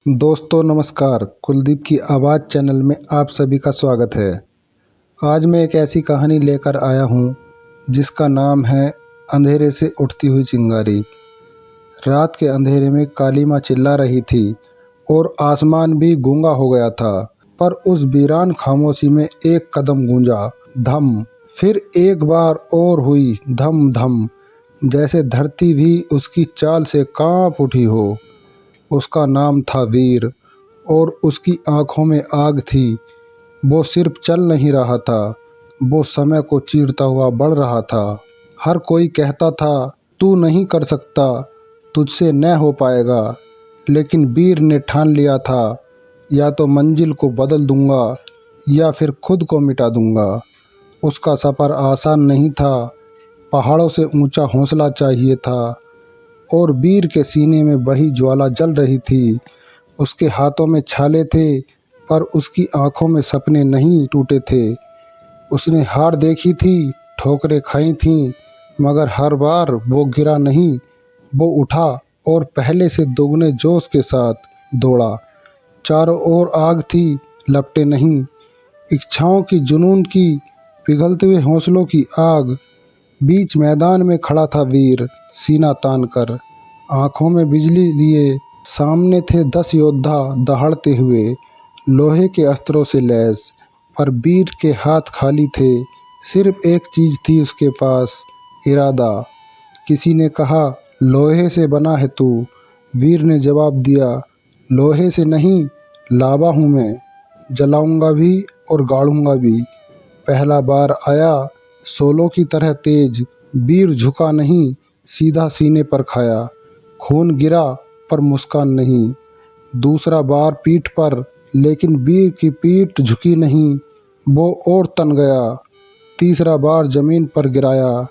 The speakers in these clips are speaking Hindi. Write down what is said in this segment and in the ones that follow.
दोस्तों नमस्कार, कुलदीप की आवाज़ चैनल में आप सभी का स्वागत है। आज मैं एक ऐसी कहानी लेकर आया हूँ जिसका नाम है अंधेरे से उठती हुई चिंगारी। रात के अंधेरे में काली माँ चिल्ला रही थी और आसमान भी गूंगा हो गया था। पर उस वीरान खामोशी में एक कदम गूंजा, धम। फिर एक बार और हुई धम धम, जैसे धरती भी उसकी चाल से कांप उठी हो। उसका नाम था वीर और उसकी आंखों में आग थी। वो सिर्फ चल नहीं रहा था, वो समय को चीरता हुआ बढ़ रहा था। हर कोई कहता था तू नहीं कर सकता, तुझसे न हो पाएगा, लेकिन वीर ने ठान लिया था या तो मंजिल को बदल दूंगा या फिर खुद को मिटा दूंगा। उसका सफ़र आसान नहीं था, पहाड़ों से ऊंचा हौसला चाहिए था और वीर के सीने में वही ज्वाला जल रही थी। उसके हाथों में छाले थे पर उसकी आंखों में सपने नहीं टूटे थे। उसने हार देखी थी, ठोकरें खाई थीं, मगर हर बार वो गिरा नहीं। वो उठा और पहले से दोगुने जोश के साथ दौड़ा। चारों ओर आग थी, लपटें नहीं। इच्छाओं की, जुनून की, पिघलते हुए हौसलों की आग। बीच मैदान में खड़ा था वीर, सीना तान कर, आंखों में बिजली लिए। सामने थे 10 योद्धा दहाड़ते हुए, लोहे के अस्त्रों से लैस। पर वीर के हाथ खाली थे। सिर्फ एक चीज थी उसके पास, इरादा। किसी ने कहा लोहे से बना है तू। वीर ने जवाब दिया, लोहे से नहीं, लावा हूँ मैं, जलाऊंगा भी और गाड़ूंगा भी। पहला बार आया, सोलों की तरह तेज। वीर झुका नहीं, सीधा सीने पर खाया। खून गिरा पर मुस्कान नहीं। दूसरा बार पीठ पर, लेकिन वीर की पीठ झुकी नहीं, वो और तन गया। तीसरा बार जमीन पर गिराया,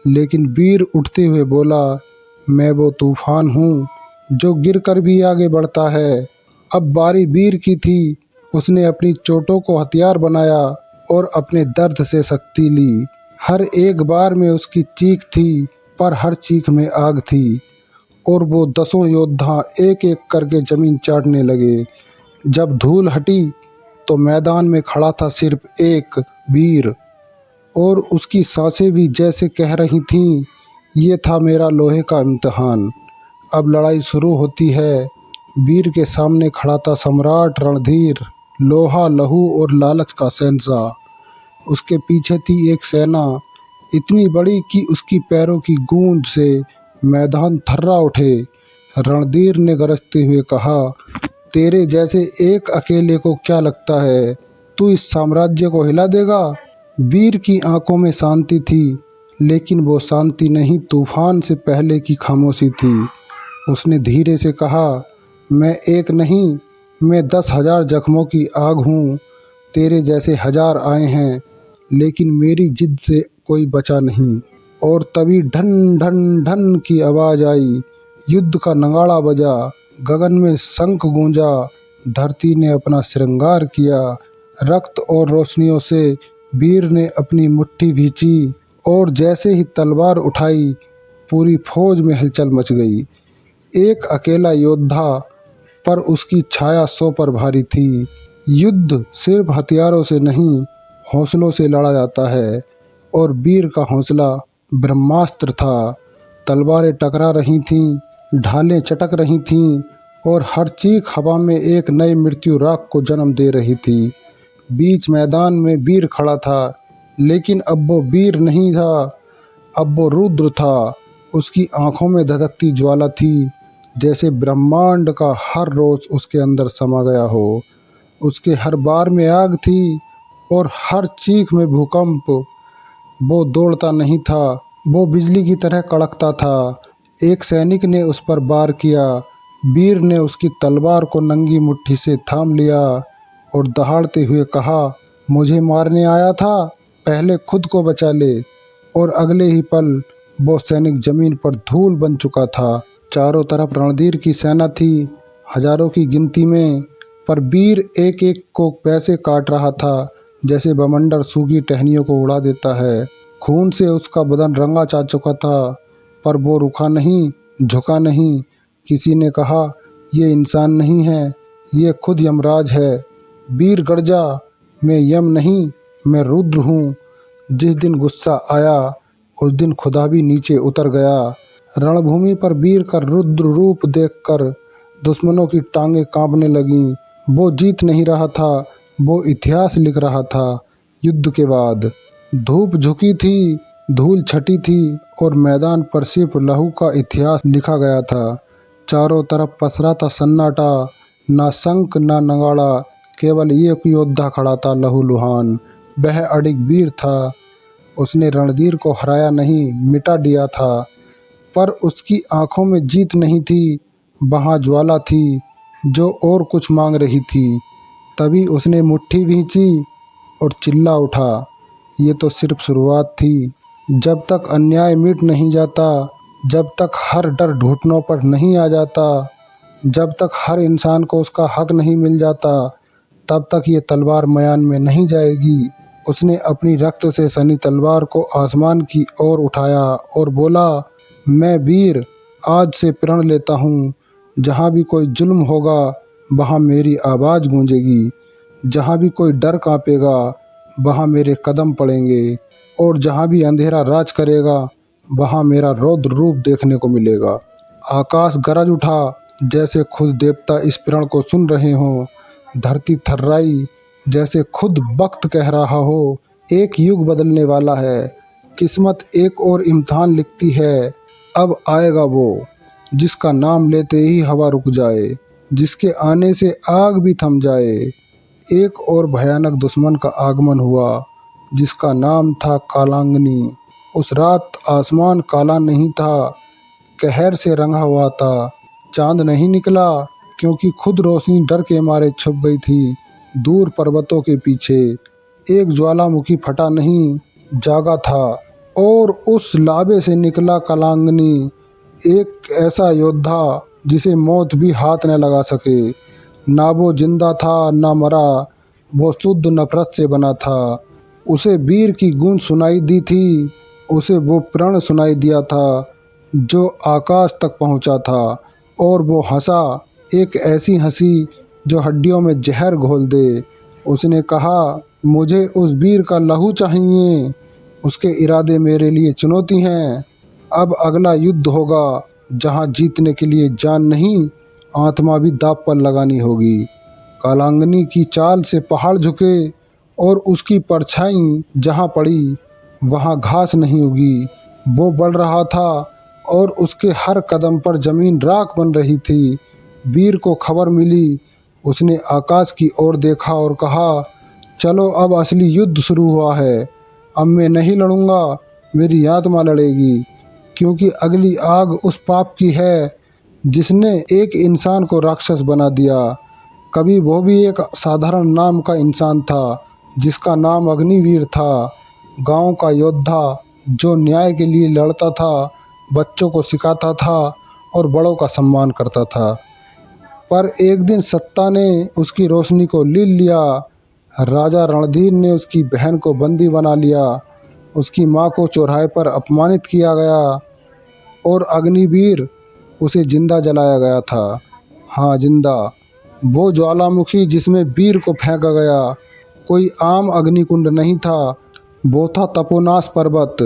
लेकिन वीर उठते हुए बोला, मैं वो तूफान हूँ जो गिरकर भी आगे बढ़ता है। अब बारी वीर की थी। उसने अपनी चोटों को हथियार बनाया और अपने दर्द से शक्ति ली। हर एक बार में उसकी चीख थी, पर हर चीख में आग थी। और वो 10 योद्धा एक एक करके जमीन चाटने लगे। जब धूल हटी तो मैदान में खड़ा था सिर्फ एक वीर, और उसकी सांसें भी जैसे कह रही थीं, ये था मेरा लोहे का इम्तिहान, अब लड़ाई शुरू होती है। वीर के सामने खड़ा था सम्राट रणधीर, लोहा, लहू और लालच का शहंशाह। उसके पीछे थी एक सेना, इतनी बड़ी कि उसकी पैरों की गूंज से मैदान थर्रा उठे। रणधीर ने गरजते हुए कहा, तेरे जैसे एक अकेले को क्या लगता है, तू इस साम्राज्य को हिला देगा? वीर की आंखों में शांति थी, लेकिन वो शांति नहीं, तूफान से पहले की खामोशी थी। उसने धीरे से कहा, मैं एक नहीं, मैं 10,000 जख्मों की आग हूँ। तेरे जैसे 1000 आए हैं, लेकिन मेरी जिद से कोई बचा नहीं। और तभी ढन ढन ढन की आवाज़ आई। युद्ध का नगाड़ा बजा, गगन में शंख गूंजा। धरती ने अपना श्रृंगार किया। रक्त और रोशनियों से वीर ने अपनी मुट्ठी भींची और जैसे ही तलवार उठाई, पूरी फौज में हलचल मच गई। एक अकेला योद्धा, पर उसकी छाया 100 पर भारी थी। युद्ध सिर्फ हथियारों से नहीं, हौसलों से लड़ा जाता है, और वीर का हौसला ब्रह्मास्त्र था। तलवारें टकरा रही थीं, ढालें चटक रही थीं, और हर चीख हवा में एक नई मृत्यु राख को जन्म दे रही थी। बीच मैदान में वीर खड़ा था, लेकिन अब वो वीर नहीं था, अब वो रुद्र था। उसकी आंखों में धधकती ज्वाला थी, जैसे ब्रह्मांड का हर रोज उसके अंदर समा गया हो। उसके हर बार में आग थी और हर चीख में भूकंप। वो दौड़ता नहीं था, वो बिजली की तरह कड़कता था। एक सैनिक ने उस पर वार किया। वीर ने उसकी तलवार को नंगी मुट्ठी से थाम लिया और दहाड़ते हुए कहा, मुझे मारने आया था, पहले खुद को बचा ले। और अगले ही पल वो सैनिक जमीन पर धूल बन चुका था। चारों तरफ रणधीर की सेना थी, हजारों की गिनती में, पर वीर एक एक को पैसे काट रहा था, जैसे बवंडर सूखी टहनियों को उड़ा देता है। खून से उसका बदन रंगा जा चुका था, पर वो रुका नहीं, झुका नहीं। किसी ने कहा, ये इंसान नहीं है, ये खुद यमराज है। वीर गर्जा, मैं यम नहीं, मैं रुद्र हूँ। जिस दिन गुस्सा आया उस दिन खुदा भी नीचे उतर गया। रणभूमि पर वीर का रुद्र रूप देखकर दुश्मनों की टांगें कांपने लगीं। वो जीत नहीं रहा था, वो इतिहास लिख रहा था। युद्ध के बाद धूप झुकी थी, धूल छटी थी और मैदान पर सिर्फ लहू का इतिहास लिखा गया था। चारों तरफ पसरा था सन्नाटा, ना शंख ना नगाड़ा, केवल एक योद्धा खड़ा था लहूलुहान। वह अडिग वीर था, उसने रणधीर को हराया नहीं, मिटा दिया था। पर उसकी आंखों में जीत नहीं थी, वहाँ ज्वाला थी जो और कुछ मांग रही थी। तभी उसने मुट्ठी भींची और चिल्ला उठा, ये तो सिर्फ शुरुआत थी। जब तक अन्याय मिट नहीं जाता, जब तक हर डर घुटनों पर नहीं आ जाता, जब तक हर इंसान को उसका हक नहीं मिल जाता, तब तक ये तलवार मयान में नहीं जाएगी। उसने अपनी रक्त से सनी तलवार को आसमान की ओर उठाया और बोला, मैं वीर आज से प्रण लेता हूँ। जहाँ भी कोई जुल्म होगा वहाँ मेरी आवाज़ गूंजेगी, जहाँ भी कोई डर कांपेगा वहाँ मेरे कदम पड़ेंगे, और जहाँ भी अंधेरा राज करेगा वहाँ मेरा रौद्र रूप देखने को मिलेगा। आकाश गरज उठा जैसे खुद देवता इस प्रण को सुन रहे हों। धरती थर्राई जैसे खुद वक्त कह रहा हो, एक युग बदलने वाला है। किस्मत एक और इम्तिहान लिखती है। अब आएगा वो जिसका नाम लेते ही हवा रुक जाए, जिसके आने से आग भी थम जाए। एक और भयानक दुश्मन का आगमन हुआ जिसका नाम था कालांगनी। उस रात आसमान काला नहीं था, कहर से रंगा हुआ था। चांद नहीं निकला क्योंकि खुद रोशनी डर के मारे छुप गई थी दूर पर्वतों के पीछे। एक ज्वालामुखी फटा नहीं, जागा था, और उस लावे से निकला कालांगनी, एक ऐसा योद्धा जिसे मौत भी हाथ न लगा सके। ना वो जिंदा था ना मरा, वो शुद्ध नफरत से बना था। उसे वीर की गूंज सुनाई दी थी, उसे वो प्रण सुनाई दिया था जो आकाश तक पहुंचा था। और वो हंसा, एक ऐसी हंसी जो हड्डियों में जहर घोल दे। उसने कहा, मुझे उस वीर का लहू चाहिए, उसके इरादे मेरे लिए चुनौती हैं। अब अगला युद्ध होगा जहां जीतने के लिए जान नहीं, आत्मा भी दांव पर लगानी होगी। कालांगनी की चाल से पहाड़ झुके और उसकी परछाई जहां पड़ी वहां घास नहीं उगी। वो बढ़ रहा था और उसके हर कदम पर जमीन राख बन रही थी। वीर को खबर मिली, उसने आकाश की ओर देखा और कहा, चलो अब असली युद्ध शुरू हुआ है। अब मैं नहीं लड़ूंगा, मेरी आत्मा लड़ेगी, क्योंकि अगली आग उस पाप की है जिसने एक इंसान को राक्षस बना दिया। कभी वो भी एक साधारण नाम का इंसान था जिसका नाम अग्निवीर था। गांव का योद्धा जो न्याय के लिए लड़ता था, बच्चों को सिखाता था और बड़ों का सम्मान करता था। पर एक दिन सत्ता ने उसकी रोशनी को लील लिया। राजा रणधीर ने उसकी बहन को बंदी बना लिया, उसकी माँ को चौराहे पर अपमानित किया गया और अग्निवीर उसे जिंदा जलाया गया था। हाँ, जिंदा। वो ज्वालामुखी जिसमें वीर को फेंका गया कोई आम अग्निकुंड नहीं था, वो था तपोनाश पर्वत,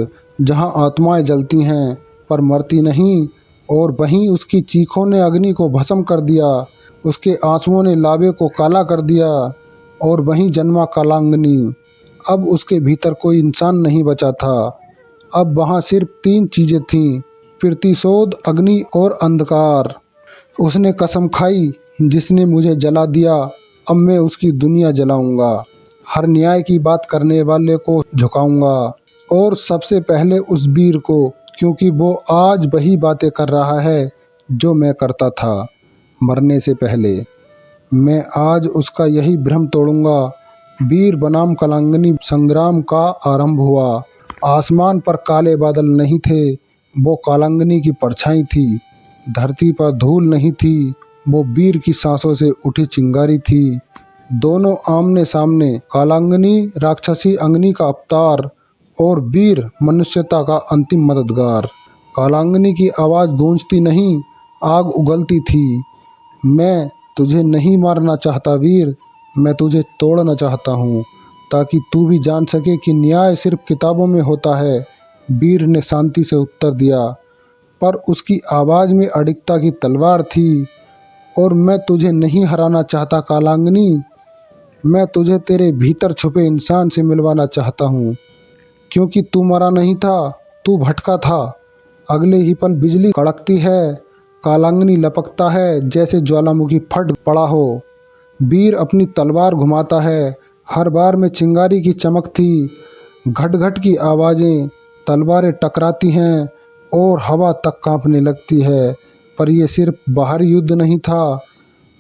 जहाँ आत्माएं जलती हैं पर मरती नहीं। और वहीं उसकी चीखों ने अग्नि को भस्म कर दिया, उसके आंसुओं ने लावे को काला कर दिया, और वहीं जन्मा कालांगनी। अब उसके भीतर कोई इंसान नहीं बचा था। अब वहाँ सिर्फ तीन चीज़ें थीं, प्रतिशोध, अग्नि और अंधकार। उसने कसम खाई, जिसने मुझे जला दिया अब मैं उसकी दुनिया जलाऊंगा, हर न्याय की बात करने वाले को झुकाऊंगा, और सबसे पहले उस वीर को, क्योंकि वो आज वही बातें कर रहा है जो मैं करता था मरने से पहले। मैं आज उसका यही भ्रम तोड़ूंगा। वीर बनाम कालांगनी संग्राम का आरंभ हुआ। आसमान पर काले बादल नहीं थे, वो कालांगनी की परछाई थी। धरती पर धूल नहीं थी, वो वीर की सांसों से उठी चिंगारी थी। दोनों आमने सामने, कालांगनी राक्षसी अग्नि का अवतार और वीर मनुष्यता का अंतिम मददगार। कालांगनी की आवाज़ गूंजती नहीं, आग उगलती थी। मैं तुझे नहीं मारना चाहता वीर, मैं तुझे तोड़ना चाहता हूँ, ताकि तू भी जान सके कि न्याय सिर्फ किताबों में होता है। वीर ने शांति से उत्तर दिया, पर उसकी आवाज़ में अडिगता की तलवार थी। और मैं तुझे नहीं हराना चाहता कालांगनी, मैं तुझे तेरे भीतर छुपे इंसान से मिलवाना चाहता हूँ। क्योंकि तू मरा नहीं था, तू भटका था। अगले ही पल बिजली कड़कती है, कालांगनी लपकता है जैसे ज्वालामुखी फट पड़ा हो। वीर अपनी तलवार घुमाता है, हर बार में चिंगारी की चमक थी। घट घट की आवाज़ें, तलवारें टकराती हैं और हवा तक कांपने लगती है। पर यह सिर्फ बाहरी युद्ध नहीं था।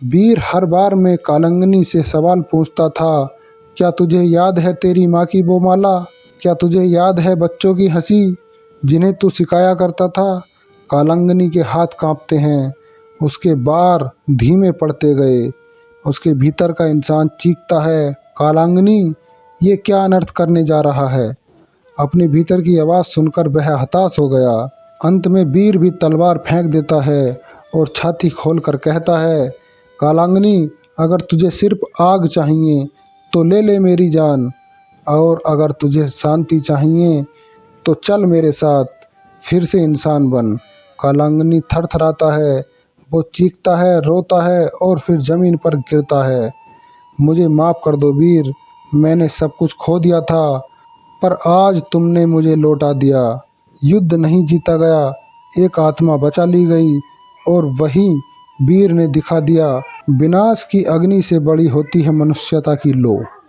वीर हर बार में कालांगनी से सवाल पूछता था, क्या तुझे याद है तेरी माँ की वो माला? क्या तुझे याद है बच्चों की हंसी जिन्हें तू सिखाया करता था? कालांगनी के हाथ कांपते हैं, उसके बार धीमे पड़ते गए। उसके भीतर का इंसान चीखता है, कालांगनी, ये क्या अनर्थ करने जा रहा है? अपने भीतर की आवाज़ सुनकर वह हताश हो गया। अंत में वीर भी तलवार फेंक देता है और छाती खोलकर कहता है, कालांगनी, अगर तुझे सिर्फ आग चाहिए तो ले ले मेरी जान, और अगर तुझे शांति चाहिए तो चल मेरे साथ, फिर से इंसान बन। कालांगनी थरथराता है, वो चीखता है, रोता है और फिर ज़मीन पर गिरता है। मुझे माफ़ कर दो वीर, मैंने सब कुछ खो दिया था, पर आज तुमने मुझे लौटा दिया। युद्ध नहीं जीता गया, एक आत्मा बचा ली गई। और वही वीर ने दिखा दिया, विनाश की अग्नि से बड़ी होती है मनुष्यता की लो।